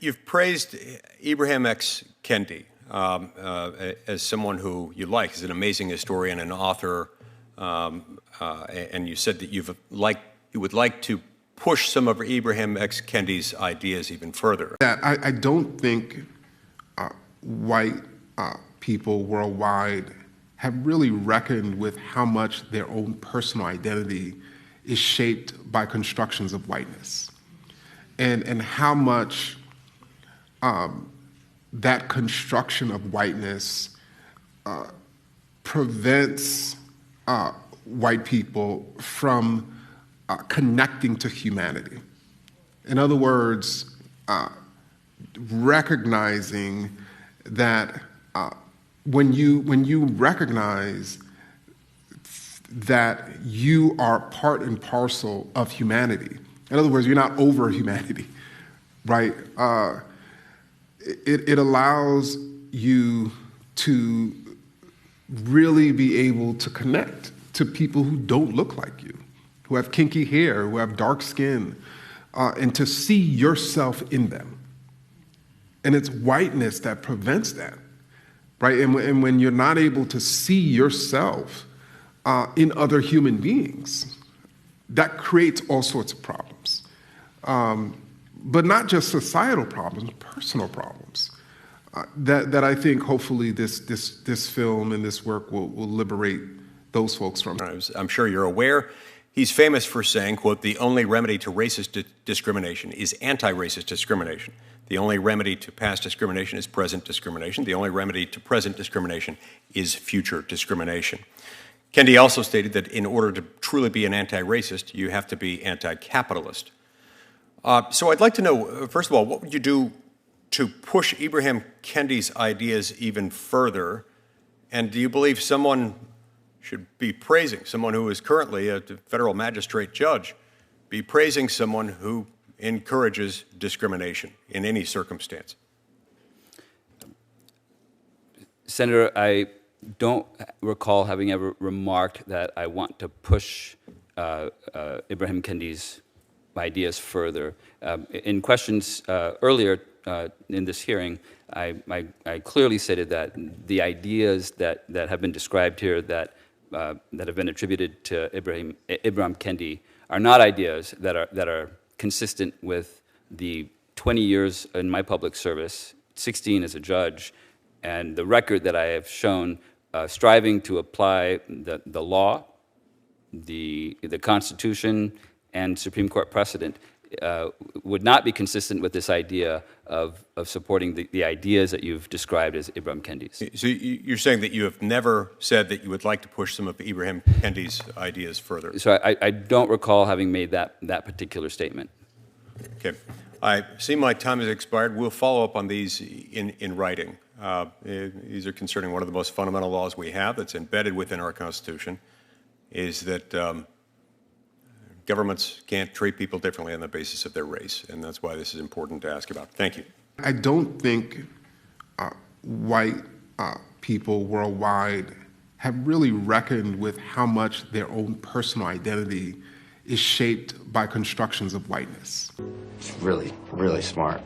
You've praised Ibram X. Kendi as someone who you like, as an amazing historian and author, and you said that you would like to push some of Ibram X. Kendi's ideas even further. I don't think white people worldwide have really reckoned with how much their own personal identity is shaped by constructions of whiteness, and how much that construction of whiteness prevents white people from connecting to humanity. In other words, recognizing that when you recognize that you are part and parcel of humanity, in other words, you're not over humanity, right? It allows you to really be able to connect to people who don't look like you, who have kinky hair, who have dark skin, and to see yourself in them. And it's whiteness that prevents that, right? And when you're not able to see yourself in other human beings, that creates all sorts of problems. But not just societal problems, personal problems that I think hopefully this film and this work will liberate those folks from. I'm sure you're aware. He's famous for saying, quote, "The only remedy to racist discrimination is anti-racist discrimination. The only remedy to past discrimination is present discrimination. The only remedy to present discrimination is future discrimination." Kendi also stated that in order to truly be an anti-racist, you have to be anti-capitalist. So I'd like to know, first of all, what would you do to push Ibram Kendi's ideas even further? And do you believe someone should be praising, someone who is currently a federal magistrate judge, be praising someone who encourages discrimination in any circumstance? Senator, I don't recall having ever remarked that I want to push Ibram Kendi's ideas further. In questions earlier in this hearing, I clearly stated that the ideas that have been described here that have been attributed to Ibram Kendi are not ideas that are consistent with the 20 years in my public service, 16 as a judge, and the record that I have shown striving to apply the law, the Constitution, and Supreme Court precedent would not be consistent with this idea of supporting the ideas that you've described as Ibram Kendi's. So you're saying that you have never said that you would like to push some of Ibram Kendi's ideas further? So I don't recall having made that particular statement. Okay. I see my time has expired. We'll follow up on these in writing. These are concerning one of the most fundamental laws we have that's embedded within our Constitution, is that governments can't treat people differently on the basis of their race, and that's why this is important to ask about. Thank you. I don't think white people worldwide have really reckoned with how much their own personal identity is shaped by constructions of whiteness. It's really, really smart.